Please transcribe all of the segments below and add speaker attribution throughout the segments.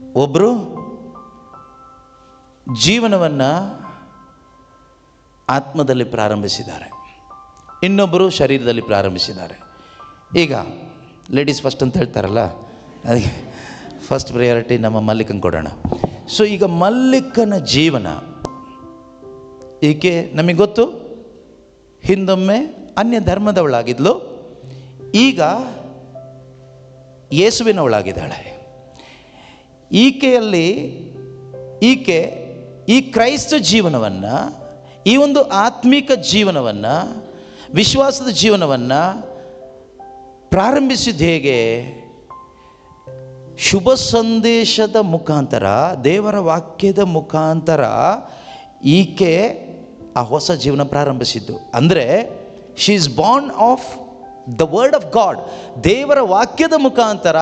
Speaker 1: ಒಬ್ಬರು ಜೀವನವನ್ನು ಆತ್ಮದಲ್ಲಿ ಪ್ರಾರಂಭಿಸಿದ್ದಾರೆ, ಇನ್ನೊಬ್ಬರು ಶರೀರದಲ್ಲಿ ಪ್ರಾರಂಭಿಸಿದ್ದಾರೆ. ಈಗ ಲೇಡೀಸ್ ಫಸ್ಟ್ ಅಂತ ಹೇಳ್ತಾರಲ್ಲ, ಅದಕ್ಕೆ ಫಸ್ಟ್ ಪ್ರಯಾರಿಟಿ ನಮ್ಮ ಮಲ್ಲಿಕನ್ ಕೊಡೋಣ. ಸೊ ಈಗ ಮಲ್ಲಿಕನ ಜೀವನ, ಈಕೆ ನಮಗೆ ಗೊತ್ತು, ಹಿಂದೊಮ್ಮೆ ಅನ್ಯ ಧರ್ಮದವಳಾಗಿದ್ಲು, ಈಗ ಯೇಸುವಿನವಳಾಗಿದ್ದಾಳೆ. ಈಕೆ ಈ ಕ್ರೈಸ್ತ ಜೀವನವನ್ನು, ಈ ಒಂದು ಆತ್ಮಿಕ ಜೀವನವನ್ನು, ವಿಶ್ವಾಸದ ಜೀವನವನ್ನು ಪ್ರಾರಂಭಿಸಿದ ಹೇಗೆ? ಶುಭ ಸಂದೇಶದ ಮುಖಾಂತರ, ದೇವರ ವಾಕ್ಯದ ಮುಖಾಂತರ ಈಕೆ ಆ ಹೊಸ ಜೀವನ ಪ್ರಾರಂಭಿಸಿದ್ದು. ಅಂದರೆ she is Born of the word of god. ದೇವರ ವಾಕ್ಯದ ಮುಖಾಂತರ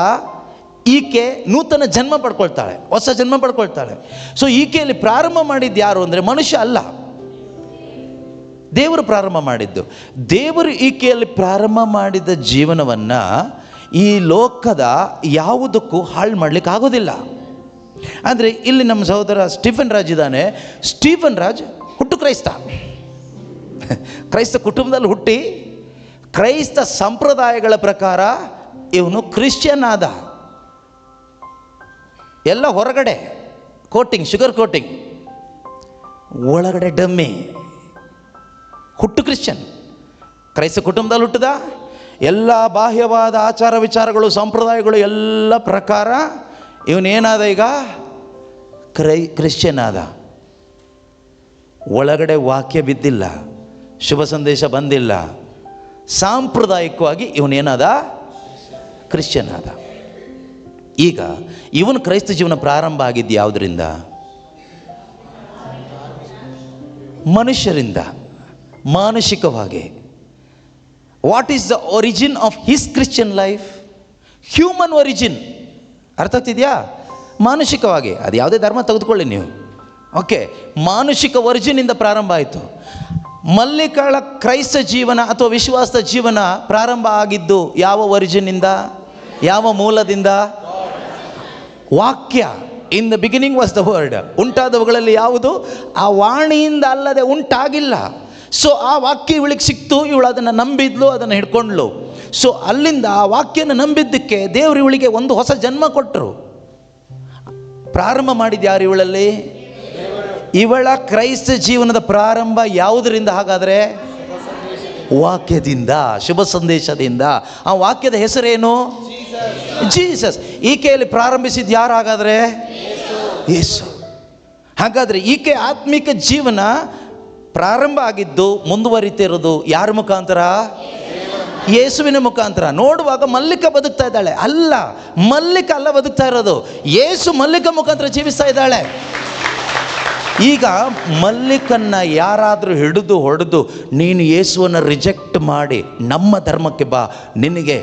Speaker 1: ಈಕೆ ನೂತನ ಜನ್ಮ ಪಡ್ಕೊಳ್ತಾಳೆ, ಹೊಸ ಜನ್ಮ ಪಡ್ಕೊಳ್ತಾಳೆ. ಸೊ ಈಕೆಯಲ್ಲಿ ಪ್ರಾರಂಭ ಮಾಡಿದ್ದು ಯಾರು ಅಂದರೆ ಮನುಷ್ಯ ಅಲ್ಲ, ದೇವರು ಪ್ರಾರಂಭ ಮಾಡಿದ್ದು. ದೇವರು ಈಕೆಯಲ್ಲಿ ಪ್ರಾರಂಭ ಮಾಡಿದ ಜೀವನವನ್ನು ಈ ಲೋಕದ ಯಾವುದಕ್ಕೂ ಹಾಳು ಮಾಡಲಿಕ್ಕೆ ಆಗೋದಿಲ್ಲ. ಆದರೆ ಇಲ್ಲಿ ನಮ್ಮ ಸಹೋದರ ಸ್ಟೀಫನ್ ರಾಜ್ ಇದ್ದಾನೆ. ಸ್ಟೀಫನ್ ರಾಜ್ ಹುಟ್ಟು ಕ್ರೈಸ್ತ ಕುಟುಂಬದಲ್ಲಿ ಹುಟ್ಟಿ ಕ್ರೈಸ್ತ ಸಂಪ್ರದಾಯಗಳ ಪ್ರಕಾರ ಇವನು ಕ್ರಿಶ್ಚಿಯನ್ ಆದ. ಎಲ್ಲ ಹೊರಗಡೆ ಕೋಟಿಂಗ್, ಶುಗರ್ ಕೋಟಿಂಗ್, ಒಳಗಡೆ ಡಮ್ಮಿ. ಹುಟ್ಟು ಕ್ರಿಶ್ಚಿಯನ್, ಕ್ರೈಸ್ತ ಕುಟುಂಬದಲ್ಲಿ ಹುಟ್ಟಿದ. ಎಲ್ಲ ಬಾಹ್ಯವಾದ ಆಚಾರ ವಿಚಾರಗಳು, ಸಂಪ್ರದಾಯಗಳು ಎಲ್ಲ ಪ್ರಕಾರ ಇವನೇನಾದ? ಈಗ ಕ್ರಿಶ್ಚಿಯನ್ ಆದ. ಒಳಗಡೆ ವಾಕ್ಯ ಬಿದ್ದಿಲ್ಲ, ಶುಭ ಸಂದೇಶ ಬಂದಿಲ್ಲ. ಸಾಂಪ್ರದಾಯಿಕವಾಗಿ ಇವನೇನಾದ? ಕ್ರಿಶ್ಚಿಯನ್ ಆದ. ಈಗ ಇವನು ಕ್ರೈಸ್ತ ಜೀವನ ಪ್ರಾರಂಭ ಆಗಿದ್ದು ಯಾವುದರಿಂದ? ಮನುಷ್ಯರಿಂದ, ಮಾನಸಿಕವಾಗಿ. What is the origin of his Christian life? Human origin. ಅರ್ಥ ಆಗ್ತಿದೆಯಾ? ಮಾನಸಿಕವಾಗಿ. ಅದು ಯಾವುದೇ ಧರ್ಮ ತೆಗೆದುಕೊಳ್ಳಿ ನೀವು, ಓಕೆ, ಮಾನುಷಿಕ ಒರಿಜಿನಿಂದ ಪ್ರಾರಂಭ ಆಯಿತು. ಮಲ್ಲಿಕಳ ಕ್ರೈಸ್ತ ಜೀವನ ಅಥವಾ ವಿಶ್ವಾಸದ ಜೀವನ ಪ್ರಾರಂಭ ಆಗಿದ್ದು ಯಾವ ಒರಿಜಿನಿಂದ, ಯಾವ ಮೂಲದಿಂದ? ವಾಕ್ಯ. In the beginning was the word. ಉಂಟಾದವುಗಳಲ್ಲಿ ಯಾವುದು? ಆ ವಾಣಿಯಿಂದ ಅಲ್ಲದೆ ಉಂಟಾಗಿಲ್ಲ. ಸೊ ಆ ವಾಕ್ಯ ಇವಳಿಗೆ ಸಿಕ್ತು, ಇವಳು ಅದನ್ನು ನಂಬಿದ್ಲು, ಅದನ್ನು ಹಿಡ್ಕೊಂಡ್ಲು. ಸೊ ಅಲ್ಲಿಂದ ಆ ವಾಕ್ಯನ ನಂಬಿದ್ದಕ್ಕೆ ದೇವರು ಇವಳಿಗೆ ಒಂದು ಹೊಸ ಜನ್ಮ ಕೊಟ್ಟರು. ಪ್ರಾರಂಭ ಮಾಡಿದ್ದು ಯಾರು ಇವಳಲ್ಲಿ? ಇವಳ ಕ್ರೈಸ್ತ ಜೀವನದ ಪ್ರಾರಂಭ ಯಾವುದರಿಂದ? ಹಾಗಾದರೆ ವಾಕ್ಯದಿಂದ, ಶುಭ ಸಂದೇಶದಿಂದ. ಆ ವಾಕ್ಯದ ಹೆಸರೇನು? ಜೀಸಸ್. ಈಕೆಯಲ್ಲಿ ಪ್ರಾರಂಭಿಸಿದ್ದು ಯಾರು ಹಾಗಾದರೆ? ಯೇಸು. ಹಾಗಾದರೆ ಈಕೆ ಆತ್ಮಿಕ ಜೀವನ ಪ್ರಾರಂಭ ಆಗಿದ್ದು, ಮುಂದುವರಿತಿರೋದು ಯಾರ ಮುಖಾಂತರ? ಯೇಸುವಿನ ಮುಖಾಂತರ. ನೋಡುವಾಗ ಮಲ್ಲಿಕ ಬದುಕ್ತಾ ಇದ್ದಾಳೆ. ಅಲ್ಲ, ಮಲ್ಲಿಕ ಅಲ್ಲ ಬದುಕ್ತಾ ಇರೋದು, ಯೇಸು ಮಲ್ಲಿಕ ಮುಖಾಂತರ ಜೀವಿಸ್ತಾ ಇದ್ದಾಳೆ. ಈಗ ಮಲ್ಲಿಕನ್ನ ಯಾರಾದರೂ ಹಿಡಿದು ಹೊಡೆದು ನೀನು ಯೇಸುವನ್ನು ರಿಜೆಕ್ಟ್ ಮಾಡಿ ನಮ್ಮ ಧರ್ಮಕ್ಕೆ ಬಾ, ನಿನಗೆ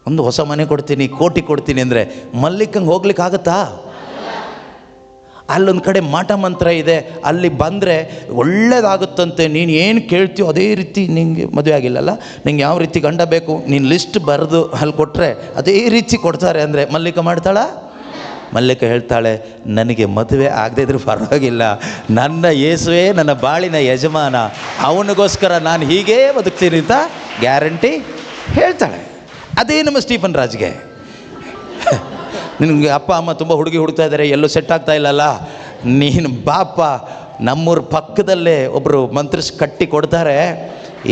Speaker 1: ಒಂದು ಹೊಸ ಮನೆ ಕೊಡ್ತೀನಿ, ಕೋಟಿ ಕೊಡ್ತೀನಿ ಅಂದರೆ ಮಲ್ಲಿಕಂಗೆ ಹೋಗ್ಲಿಕ್ಕಾಗತ್ತಾ? ಅಲ್ಲೊಂದು ಕಡೆ ಮಾಟ ಮಂತ್ರ ಇದೆ, ಅಲ್ಲಿ ಬಂದರೆ ಒಳ್ಳೇದಾಗುತ್ತಂತೆ, ನೀನು ಏನು ಕೇಳ್ತೀಯೋ ಅದೇ ರೀತಿ. ನಿಂಗೆ ಮದುವೆ ಆಗಿಲ್ಲಲ್ಲ, ನಿಂಗೆ ಯಾವ ರೀತಿ ಗಂಡ ಬೇಕು ನೀನು ಲಿಸ್ಟ್ ಬರೆದು ಅಲ್ಲಿ ಕೊಟ್ಟರೆ ಅದೇ ರೀತಿ ಕೊಡ್ತಾರೆ ಅಂದರೆ ಮಲ್ಲಿಕ ಮಾಡ್ತಾಳ? ಮಲ್ಲಿಕ ಹೇಳ್ತಾಳೆ, ನನಗೆ ಮದುವೆ ಆಗದೇ ಇದ್ರೂ ಪರವಾಗಿಲ್ಲ, ನನ್ನ ಯೇಸುವೇ ನನ್ನ ಬಾಳಿನ ಯಜಮಾನ, ಅವನಿಗೋಸ್ಕರ ನಾನು ಹೀಗೇ ಬದುಕ್ತೀನಿ ಅಂತ ಗ್ಯಾರಂಟಿ ಹೇಳ್ತಾಳೆ. ಅದೇ ನಮ್ಮ ಸ್ಟೀಫನ್ ರಾಜ್ಗೆ. ನಿನಗೆ ಅಪ್ಪ ಅಮ್ಮ ತುಂಬ ಹುಡುಗಿ ಹುಡುಕ್ತಾ ಇದ್ದಾರೆ, ಎಲ್ಲೂ ಸೆಟ್ ಆಗ್ತಾ ಇಲ್ಲಲ್ಲ, ನೀನು ಬಾಪ, ನಮ್ಮೂರ ಪಕ್ಕದಲ್ಲೇ ಒಬ್ಬರು ಮಂತ್ರಿಸ್ ಕಟ್ಟಿ ಕೊಡ್ತಾರೆ,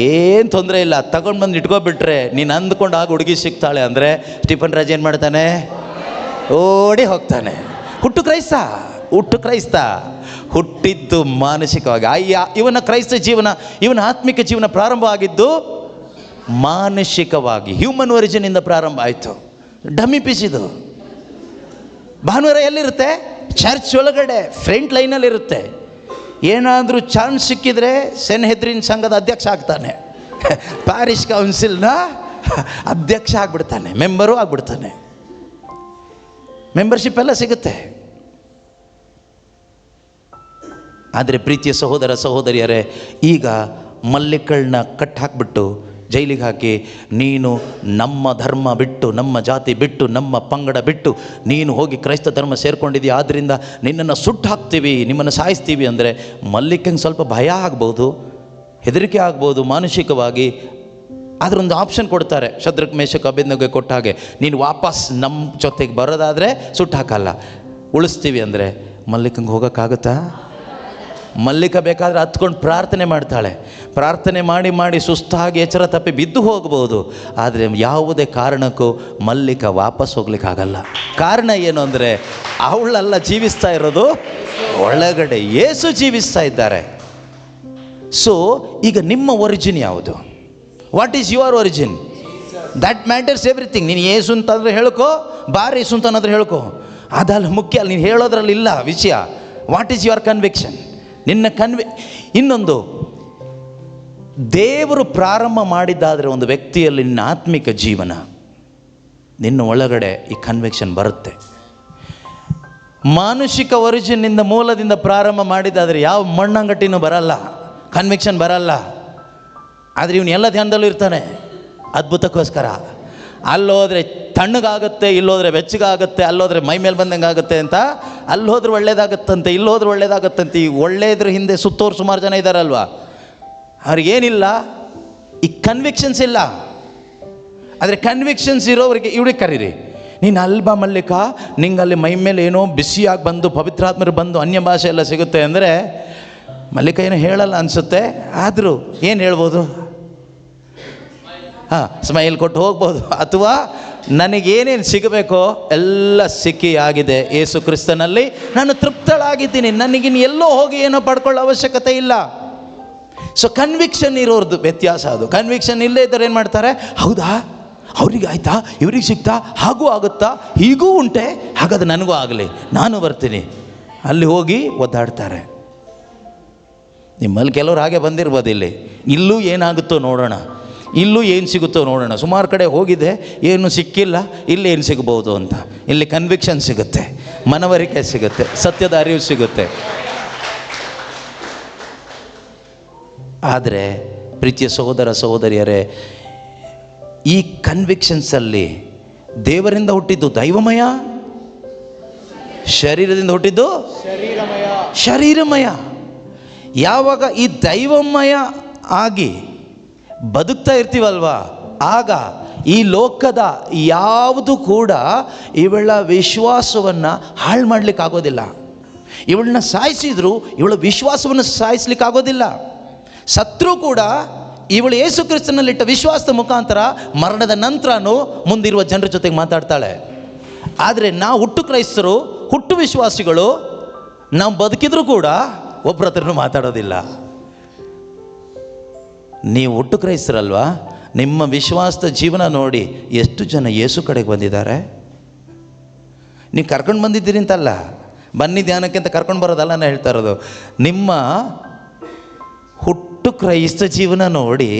Speaker 1: ಏನು ತೊಂದರೆ ಇಲ್ಲ, ತಗೊಂಡು ಬಂದು ಇಟ್ಕೊಬಿಟ್ರೆ ನೀನು ಅಂದ್ಕೊಂಡು ಆಗ ಹುಡುಗಿ ಸಿಗ್ತಾಳೆ ಅಂದರೆ ಸ್ಟೀಫನ್ ರಾಜ್ ಏನು ಮಾಡ್ತಾನೆ? ಓಡಿ ಹೋಗ್ತಾನೆ. ಹುಟ್ಟು ಕ್ರೈಸ್ತ, ಹುಟ್ಟಿದ್ದು ಮಾನಸಿಕವಾಗಿ. ಇವನ ಕ್ರೈಸ್ತ ಜೀವನ, ಇವನ ಆತ್ಮಿಕ ಜೀವನ ಪ್ರಾರಂಭ ಆಗಿದ್ದು ಮಾನಸಿಕವಾಗಿ, ಹ್ಯೂಮನ್ ಒರಿಜಿನಿಂದ ಪ್ರಾರಂಭ ಆಯಿತು. ಡಮ್ಮಿ ಪೀಸಿದು. ಭಾನುವಾರ ಎಲ್ಲಿರುತ್ತೆ? ಚರ್ಚ್ ಒಳಗಡೆ ಫ್ರಂಟ್ ಲೈನಲ್ಲಿರುತ್ತೆ. ಏನಾದರೂ ಚಾನ್ಸ್ ಸಿಕ್ಕಿದರೆ ಸೆನ್ಹೆದ್ರಿನ್ ಸಂಘದ ಅಧ್ಯಕ್ಷ ಆಗ್ತಾನೆ, ಪ್ಯಾರಿಷ್ ಕೌನ್ಸಿಲ್ನ ಅಧ್ಯಕ್ಷ ಆಗಿಬಿಡ್ತಾನೆ, ಮೆಂಬರು ಆಗಿಬಿಡ್ತಾನೆ, ಮೆಂಬರ್ಶಿಪ್ ಎಲ್ಲ ಸಿಗುತ್ತೆ. ಆದರೆ ಪ್ರೀತಿಯ ಸಹೋದರ ಸಹೋದರಿಯರೇ, ಈಗ ಮಲ್ಲಿಕಳನ್ನ ಕಟ್ ಹಾಕಿಬಿಟ್ಟು ಜೈಲಿಗೆ ಹಾಕಿ, ನೀನು ನಮ್ಮ ಧರ್ಮ ಬಿಟ್ಟು, ನಮ್ಮ ಜಾತಿ ಬಿಟ್ಟು, ನಮ್ಮ ಪಂಗಡ ಬಿಟ್ಟು ನೀನು ಹೋಗಿ ಕ್ರೈಸ್ತ ಧರ್ಮ ಸೇರ್ಕೊಂಡಿದ್ದೀಯ, ಆದ್ದರಿಂದ ನಿನ್ನನ್ನು ಸುಟ್ಟು ಹಾಕ್ತೀವಿ, ನಿಮ್ಮನ್ನು ಸಾಯಿಸ್ತೀವಿ ಅಂದರೆ ಮಲ್ಲಿಕಂಗೆ ಸ್ವಲ್ಪ ಭಯ ಆಗ್ಬೋದು, ಹೆದರಿಕೆ ಆಗ್ಬೋದು ಮಾನಸಿಕವಾಗಿ. ಅದರೊಂದು ಆಪ್ಷನ್ ಕೊಡ್ತಾರೆ, ಶದ್ರಕ್ ಮೇಷಕ್ ಅಬೇದ್ನೆಗೋಗೆ ಕೊಟ್ಟ ಹಾಗೆ, ನೀನು ವಾಪಸ್ ನಮ್ಮ ಜೊತೆಗೆ ಬರೋದಾದರೆ ಸುಟ್ಟು ಹಾಕಲ್ಲ, ಉಳಿಸ್ತೀವಿ ಅಂದರೆ ಮಲ್ಲಿಕಂಗೆ ಹೋಗೋಕ್ಕಾಗುತ್ತಾ? ಮಲ್ಲಿಕ ಬೇಕಾದರೆ ಹತ್ಕೊಂಡು ಪ್ರಾರ್ಥನೆ ಮಾಡ್ತಾಳೆ, ಪ್ರಾರ್ಥನೆ ಮಾಡಿ ಮಾಡಿ ಸುಸ್ತಾಗಿ ಎಚ್ಚರ ತಪ್ಪಿ ಬಿದ್ದು ಹೋಗ್ಬೋದು, ಆದರೆ ಯಾವುದೇ ಕಾರಣಕ್ಕೂ ಮಲ್ಲಿಕ ವಾಪಸ್ ಹೋಗ್ಲಿಕ್ಕಾಗಲ್ಲ. ಕಾರಣ ಏನು ಅಂದರೆ ಅವಳೆಲ್ಲ ಜೀವಿಸ್ತಾ ಇರೋದು ಒಳಗಡೆ, ಯೇಸು ಜೀವಿಸ್ತಾ ಇದ್ದಾರೆ. ಸೊ ಈಗ ನಿಮ್ಮ ಒರಿಜಿನ್ ಯಾವುದು? What is your origin? That matters everything. ನೀನು ಯೇಸು ಅಂತಂದರೆ ಹೇಳ್ಕೊ, ಬಾರ್ ಯೇಸು ಅಂತಂದ್ರೆ ಹೇಳ್ಕೊ, ಅದಲ್ಲ ಮುಖ್ಯ ಅಲ್ಲ, ನೀನು ಹೇಳೋದ್ರಲ್ಲಿ ಇಲ್ಲ ವಿಷಯ. What is your conviction? ನಿನ್ನ ಇನ್ನೊಂದು, ದೇವರು ಪ್ರಾರಂಭ ಮಾಡಿದ್ದಾದರೆ ಒಂದು ವ್ಯಕ್ತಿಯಲ್ಲಿ ನಿನ್ನ ಆತ್ಮಿಕ ಜೀವನ, ನಿನ್ನ ಒಳಗಡೆ ಈ ಕನ್ವಿಕ್ಷನ್ ಬರುತ್ತೆ. ಮಾನುಷಿಕ ಒರಿಜಿನ್ನಿಂದ ಮೂಲದಿಂದ ಪ್ರಾರಂಭ ಮಾಡಿದ್ದಾದರೆ ಯಾವ ಮಣ್ಣಂಗಟ್ಟಿನೂ ಬರಲ್ಲ, ಕನ್ವಿಕ್ಷನ್ ಬರಲ್ಲ. ಆದರೆ ಇವನು ಎಲ್ಲ ಧ್ಯಾನದಲ್ಲೂ ಇರ್ತಾನೆ ಅದ್ಭುತಕ್ಕೋಸ್ಕರ. ಅಲ್ಲೋದ್ರೆ ತಣ್ಣಗಾಗುತ್ತೆ, ಇಲ್ಲೋದ್ರೆ ಬೆಚ್ಚಗಾಗುತ್ತೆ, ಅಲ್ಲೋದ್ರೆ ಮೈ ಮೇಲೆ ಬಂದಂಗೆ ಆಗುತ್ತೆ ಅಂತ, ಅಲ್ಲೋದ್ರೆ ಒಳ್ಳೇದಾಗತ್ತಂತೆ, ಇಲ್ಲೋದ್ರೆ ಒಳ್ಳೇದಾಗತ್ತಂತೆ. ಈ ಒಳ್ಳೇದ್ರ ಹಿಂದೆ ಸುತ್ತೋರು ಸುಮಾರು ಜನ ಇದ್ದಾರಲ್ವಾ, ಅವ್ರಿಗೇನಿಲ್ಲ, ಈ ಕನ್ವಿಕ್ಷನ್ಸ್ ಇಲ್ಲ. ಆದರೆ ಕನ್ವಿಕ್ಷನ್ಸ್ ಇರೋರಿಗೆ ಇವ್ರಿಗೆ ಕರೀರಿ, ನೀನು ಅಲ್ಬಾ ಮಲ್ಲಿಕ, ನಿಂಗಲ್ಲಿ ಮೈ ಮೇಲೆ ಏನೋ ಬಿಸಿಯಾಗಿ ಬಂದು ಪವಿತ್ರಾತ್ಮರು ಬಂದು ಅನ್ಯ ಭಾಷೆ ಎಲ್ಲ ಸಿಗುತ್ತೆ ಅಂದರೆ ಮಲ್ಲಿಕ ಏನೋ ಹೇಳಲ್ಲ ಅನಿಸುತ್ತೆ. ಆದರೂ ಏನು ಹೇಳ್ಬೋದು? ಸ್ಮೈಲ್ ಕೊಟ್ಟು ಹೋಗ್ಬೋದು, ಅಥವಾ ನನಗೇನೇನು ಸಿಗಬೇಕೋ ಎಲ್ಲ ಸಿಕ್ಕಿ ಆಗಿದೆ ಯೇಸು ಕ್ರಿಸ್ತನಲ್ಲಿ, ನಾನು ತೃಪ್ತಳಾಗಿದ್ದೀನಿ, ನನಗಿನ್ನು ಎಲ್ಲೋ ಹೋಗಿ ಏನೋ ಪಡ್ಕೊಳ್ಳೋ ಅವಶ್ಯಕತೆ ಇಲ್ಲ. ಸೊ ಕನ್ವಿಕ್ಷನ್ ಇರೋರ್ದು ವ್ಯತ್ಯಾಸ ಅದು. ಕನ್ವಿಕ್ಷನ್ ಇಲ್ಲೇ ಇದ್ದರೆ ಏನು ಮಾಡ್ತಾರೆ, ಹೌದಾ ಅವ್ರಿಗೆ ಆಯ್ತಾ, ಇವ್ರಿಗೆ ಸಿಗ್ತಾ, ಹಾಗೂ ಆಗುತ್ತಾ, ಹೀಗೂ ಉಂಟೆ, ಹಾಗಾದ್ರೆ ನನಗೂ ಆಗಲಿ, ನಾನು ಬರ್ತೀನಿ, ಅಲ್ಲಿ ಹೋಗಿ ಒದ್ದಾಡ್ತಾರೆ. ನಿಮ್ಮಲ್ಲಿ ಕೆಲವ್ರು ಹಾಗೆ ಬಂದಿರ್ಬೋದು, ಇಲ್ಲೂ ಏನಾಗುತ್ತೋ ನೋಡೋಣ, ಇಲ್ಲೂ ಏನು ಸಿಗುತ್ತೋ ನೋಡೋಣ. ಸುಮಾರು ಕಡೆ ಹೋಗಿದೆ, ಏನು ಸಿಕ್ಕಿಲ್ಲ, ಇಲ್ಲಿ ಏನು ಸಿಗ್ಬೋದು ಅಂತ. ಇಲ್ಲಿ ಕನ್ವಿಕ್ಷನ್ ಸಿಗುತ್ತೆ, ಮನವರಿಕೆ ಸಿಗುತ್ತೆ, ಸತ್ಯದ ಅರಿವು ಸಿಗುತ್ತೆ. ಆದರೆ ಪ್ರೀತಿಯ ಸಹೋದರ ಸಹೋದರಿಯರೇ, ಈ ಕನ್ವಿಕ್ಷನ್ಸಲ್ಲಿ ದೇವರಿಂದ ಹುಟ್ಟಿದ್ದು ದೈವಮಯ, ಶರೀರದಿಂದ ಹುಟ್ಟಿದ್ದು ಶರೀರಮಯ. ಯಾವಾಗ ಈ ದೈವಮಯ ಆಗಿ ಬದುಕ್ತಾ ಇರ್ತೀವಲ್ವಾ, ಆಗ ಈ ಲೋಕದ ಯಾವುದು ಕೂಡ ಇವಳ ವಿಶ್ವಾಸವನ್ನು ಹಾಳು ಮಾಡಲಿಕ್ಕಾಗೋದಿಲ್ಲ. ಇವಳನ್ನ ಸಾಯಿಸಿದ್ರು ಇವಳ ವಿಶ್ವಾಸವನ್ನು ಸಾಯಿಸ್ಲಿಕ್ಕಾಗೋದಿಲ್ಲ. ಸತ್ರು ಕೂಡ ಇವಳು ಯೇಸು ಕ್ರಿಸ್ತನಲ್ಲಿಟ್ಟ ವಿಶ್ವಾಸದ ಮುಖಾಂತರ ಮರಣದ ನಂತರನೂ ಮುಂದಿರುವ ಜನರ ಜೊತೆಗೆ ಮಾತಾಡ್ತಾಳೆ. ಆದರೆ ನಾವು ಹುಟ್ಟು ಕ್ರೈಸ್ತರು, ಹುಟ್ಟು ವಿಶ್ವಾಸಿಗಳು, ನಾವು ಬದುಕಿದ್ರೂ ಕೂಡ ಒಬ್ಬರ ಹತ್ರನೂ ಮಾತಾಡೋದಿಲ್ಲ. ನೀವು ಹುಟ್ಟು ಕ್ರೈಸ್ತರಲ್ವಾ, ನಿಮ್ಮ ವಿಶ್ವಾಸದ ಜೀವನ ನೋಡಿ ಎಷ್ಟು ಜನ ಯೇಸು ಕಡೆಗೆ ಬಂದಿದ್ದಾರೆ. ನೀವು ಕರ್ಕೊಂಡು ಬಂದಿದ್ದೀರಿ ಅಂತಲ್ಲ, ಬನ್ನಿ ಧ್ಯಾನಕ್ಕೆ ಅಂತ ಕರ್ಕೊಂಡು ಬರೋದಲ್ಲ ನಾನು ಹೇಳ್ತಾ ಇರೋದು. ನಿಮ್ಮ ಹುಟ್ಟು ಕ್ರೈಸ್ತ ಜೀವನ ನೋಡಿ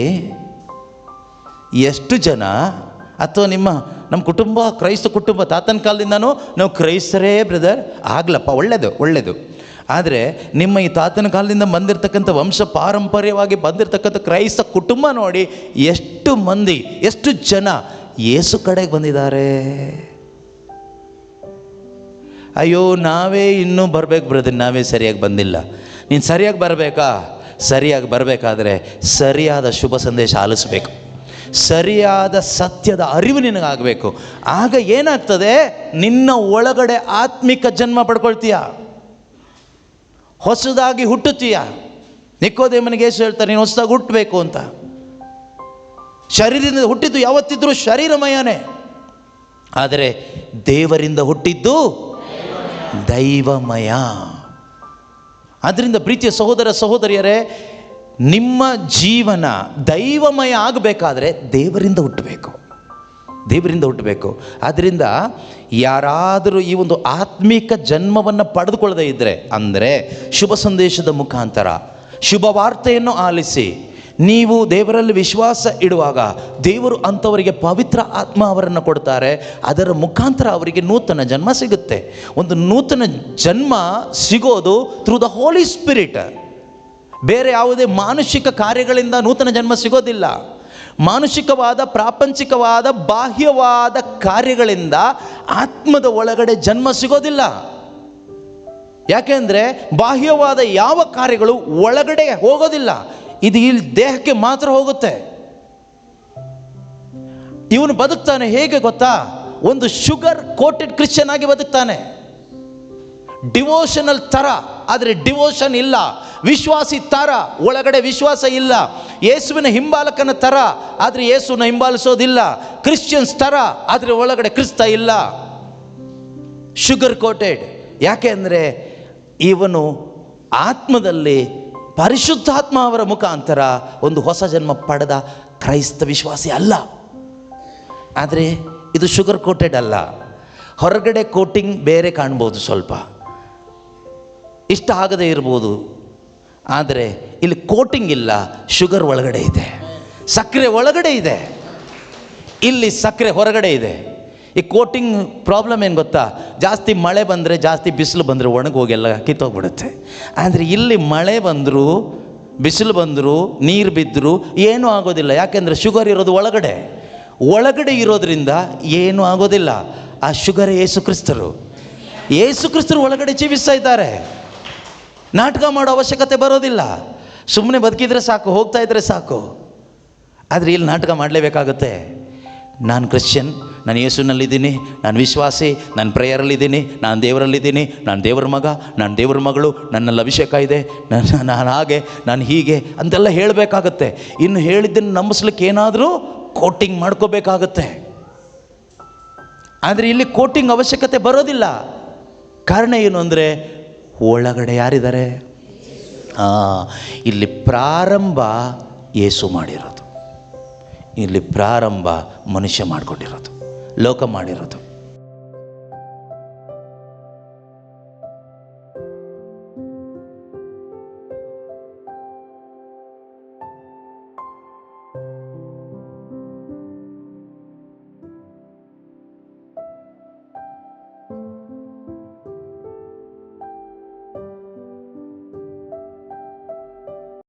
Speaker 1: ಎಷ್ಟು ಜನ, ಅಥವಾ ನಮ್ಮ ಕುಟುಂಬ ಕ್ರೈಸ್ತ ಕುಟುಂಬ, ತಾತನ ಕಾಲದಿಂದನೂ ನಾವು ಕ್ರೈಸ್ತರೇ ಬ್ರದರ್, ಆಗ್ಲಪ್ಪ, ಒಳ್ಳೆಯದು. ಆದರೆ ನಿಮ್ಮ ಈ ತಾತನ ಕಾಲದಿಂದ ಬಂದಿರತಕ್ಕಂಥ ವಂಶ ಪಾರಂಪರ್ಯವಾಗಿ ಬಂದಿರತಕ್ಕಂಥ ಕ್ರೈಸ್ತ ಕುಟುಂಬ ನೋಡಿ ಎಷ್ಟು ಮಂದಿ, ಎಷ್ಟು ಜನ ಯೇಸು ಕಡೆಗೆ ಬಂದಿದ್ದಾರೆ. ಅಯ್ಯೋ ನಾವೇ ಇನ್ನೂ ಬರಬೇಕು ಬ್ರದರ್, ನಾವೇ ಸರಿಯಾಗಿ ಬಂದಿಲ್ಲ. ನೀನು ಸರಿಯಾಗಿ ಬರಬೇಕಾ? ಸರಿಯಾಗಿ ಬರಬೇಕಾದ್ರೆ ಸರಿಯಾದ ಶುಭ ಸಂದೇಶ ಆಲಿಸಬೇಕು, ಸರಿಯಾದ ಸತ್ಯದ ಅರಿವು ನಿನಗಾಗಬೇಕು. ಆಗ ಏನಾಗ್ತದೆ, ನಿನ್ನ ಒಳಗಡೆ ಆತ್ಮಿಕ ಜನ್ಮ ಪಡ್ಕೊಳ್ತೀಯ, ಹೊಸದಾಗಿ ಹುಟ್ಟುತ್ತೀಯ. ನಿಕೋದೇಮನಿಗೆ ಯೇಸು ಹೇಳ್ತಾರೆ, ನೀನು ಹೊಸದಾಗಿ ಹುಟ್ಟಬೇಕು ಅಂತ. ಶರೀರದಿಂದ ಹುಟ್ಟಿದ್ದು ಯಾವತ್ತಿದ್ರೂ ಶರೀರಮಯನೇ, ಆದರೆ ದೇವರಿಂದ ಹುಟ್ಟಿದ್ದು ದೈವಮಯ. ಆದ್ದರಿಂದ ಪ್ರೀತಿಯ ಸಹೋದರ ಸಹೋದರಿಯರೇ, ನಿಮ್ಮ ಜೀವನ ದೈವಮಯ ಆಗಬೇಕಾದ್ರೆ ದೇವರಿಂದ ಹುಟ್ಟಬೇಕು, ದೇವರಿಂದ ಹುಟ್ಟಬೇಕು. ಆದ್ದರಿಂದ ಯಾರಾದರೂ ಈ ಒಂದು ಆತ್ಮಿಕ ಜನ್ಮವನ್ನು ಪಡೆದುಕೊಳ್ಳದೇ ಇದ್ದರೆ, ಅಂದರೆ ಶುಭ ಸಂದೇಶದ ಮುಖಾಂತರ ಶುಭ ವಾರ್ತೆಯನ್ನು ಆಲಿಸಿ ನೀವು ದೇವರಲ್ಲಿ ವಿಶ್ವಾಸ ಇಡುವಾಗ ದೇವರು ಅಂಥವರಿಗೆ ಪವಿತ್ರ ಆತ್ಮ ಅವರನ್ನು ಕೊಡ್ತಾರೆ. ಅದರ ಮುಖಾಂತರ ಅವರಿಗೆ ನೂತನ ಜನ್ಮ ಸಿಗುತ್ತೆ. ಒಂದು ನೂತನ ಜನ್ಮ ಸಿಗೋದು ಥ್ರೂ ದ ಹೋಲಿ ಸ್ಪಿರಿಟ್. ಬೇರೆ ಯಾವುದೇ ಮಾನುಷಿಕ ಕಾರ್ಯಗಳಿಂದ ನೂತನ ಜನ್ಮ ಸಿಗೋದಿಲ್ಲ. ಮಾನುಷಿಕವಾದ, ಪ್ರಾಪಂಚಿಕವಾದ, ಬಾಹ್ಯವಾದ ಕಾರ್ಯಗಳಿಂದ ಆತ್ಮದ ಒಳಗಡೆ ಜನ್ಮ ಸಿಗೋದಿಲ್ಲ. ಯಾಕೆಂದರೆ ಬಾಹ್ಯವಾದ ಯಾವ ಕಾರ್ಯಗಳು ಒಳಗಡೆ ಹೋಗೋದಿಲ್ಲ, ಇದು ಇಲ್ಲಿ ದೇಹಕ್ಕೆ ಮಾತ್ರ ಹೋಗುತ್ತೆ. ಇವನು ಬದುಕ್ತಾನೆ ಹೇಗೆ ಗೊತ್ತಾ? ಒಂದು ಶುಗರ್ ಕೋಟೆಡ್ ಕ್ರಿಶ್ಚಿಯನ್ ಆಗಿ ಬದುಕ್ತಾನೆ, ಡಿವೋಷನಲ್ ಥರ, ಆದರೆ ಡಿವೋಷನ್ ಇಲ್ಲ. ವಿಶ್ವಾಸಿ ಥರ, ಒಳಗಡೆ ವಿಶ್ವಾಸ ಇಲ್ಲ. ಯೇಸುವಿನ ಹಿಂಬಾಲಕನ ಥರ, ಆದರೆ ಯೇಸುವಿನ ಹಿಂಬಾಲಿಸೋದಿಲ್ಲ. ಕ್ರಿಶ್ಚಿಯನ್ಸ್ ಥರ, ಆದರೆ ಒಳಗಡೆ ಕ್ರಿಸ್ತ ಇಲ್ಲ. Sugar coated. ಯಾಕೆ ಅಂದರೆ ಇವನು ಆತ್ಮದಲ್ಲಿ ಪರಿಶುದ್ಧಾತ್ಮ ಅವರ ಮುಖಾಂತರ ಒಂದು ಹೊಸ ಜನ್ಮ ಪಡೆದ ಕ್ರೈಸ್ತ ವಿಶ್ವಾಸಿ ಅಲ್ಲ. ಆದರೆ ಇದು ಶುಗರ್ ಕೋಟೆಡ್ ಅಲ್ಲ. ಹೊರಗಡೆ ಕೋಟಿಂಗ್ ಬೇರೆ ಕಾಣ್ಬೋದು, ಸ್ವಲ್ಪ ಇಷ್ಟ ಆಗದೇ ಇರ್ಬೋದು, ಆದರೆ ಇಲ್ಲಿ ಕೋಟಿಂಗ್ ಇಲ್ಲ, ಶುಗರ್ ಒಳಗಡೆ ಇದೆ, ಸಕ್ಕರೆ ಒಳಗಡೆ ಇದೆ, ಇಲ್ಲಿ ಸಕ್ಕರೆ ಹೊರಗಡೆ ಇದೆ. ಈ ಕೋಟಿಂಗ್ ಪ್ರಾಬ್ಲಮ್ ಏನು ಗೊತ್ತಾ? ಜಾಸ್ತಿ ಮಳೆ ಬಂದರೆ, ಜಾಸ್ತಿ ಬಿಸಿಲು ಬಂದರೆ ಒಣಗೋಗೆಲ್ಲ ಕಿತ್ತೋಗ್ಬಿಡುತ್ತೆ. ಆದರೆ ಇಲ್ಲಿ ಮಳೆ ಬಂದರೂ, ಬಿಸಿಲು ಬಂದರೂ, ನೀರು ಬಿದ್ದರೂ ಏನೂ ಆಗೋದಿಲ್ಲ. ಯಾಕೆಂದರೆ ಶುಗರ್ ಇರೋದು ಒಳಗಡೆ. ಒಳಗಡೆ ಇರೋದ್ರಿಂದ ಏನೂ ಆಗೋದಿಲ್ಲ. ಆ ಶುಗರ್ ಯೇಸು ಕ್ರಿಸ್ತರು. ಯೇಸು ಕ್ರಿಸ್ತರು ಒಳಗಡೆ ಜೀವಿಸ್ತಾ ಇದ್ದಾರೆ. ನಾಟಕ ಮಾಡೋ ಅವಶ್ಯಕತೆ ಬರೋದಿಲ್ಲ. ಸುಮ್ಮನೆ ಬದುಕಿದ್ರೆ ಸಾಕು, ಹೋಗ್ತಾ ಇದ್ರೆ ಸಾಕು. ಆದರೆ ಇಲ್ಲಿ ನಾಟಕ ಮಾಡಲೇಬೇಕಾಗುತ್ತೆ. ನಾನು ಕ್ರಿಶ್ಚಿಯನ್, ನಾನು ಯೇಸುನಲ್ಲಿದ್ದೀನಿ, ನಾನು ವಿಶ್ವಾಸಿ, ನಾನು ಪ್ರೇಯರಲ್ಲಿದ್ದೀನಿ, ನಾನು ದೇವರಲ್ಲಿದ್ದೀನಿ, ನಾನು ದೇವರ ಮಗ, ನಾನು ದೇವರ ಮಗಳು, ನನ್ನಲ್ಲಿ ಅಭಿಷೇಕ ಇದೆ, ನಾನು ಹಾಗೆ, ನಾನು ಹೀಗೆ ಅಂತೆಲ್ಲ ಹೇಳಬೇಕಾಗತ್ತೆ. ಇನ್ನು ಹೇಳಿದ್ದನ್ನು ನಂಬಿಸ್ಲಿಕ್ಕೆ ಏನಾದರೂ ಕೋಟಿಂಗ್ ಮಾಡ್ಕೋಬೇಕಾಗತ್ತೆ. ಆದರೆ ಇಲ್ಲಿ ಕೋಟಿಂಗ್ ಅವಶ್ಯಕತೆ ಬರೋದಿಲ್ಲ. ಕಾರಣ ಏನು ಅಂದರೆ ಒಳಗಡೆ ಯಾರಿದ್ದಾರೆ? ಇಲ್ಲಿ ಪ್ರಾರಂಭ ಯೇಸು ಮಾಡಿರೋದು, ಇಲ್ಲಿ ಪ್ರಾರಂಭ ಮನುಷ್ಯ ಮಾಡಿಕೊಂಡಿರೋದು, ಲೋಕ ಮಾಡಿರೋದು.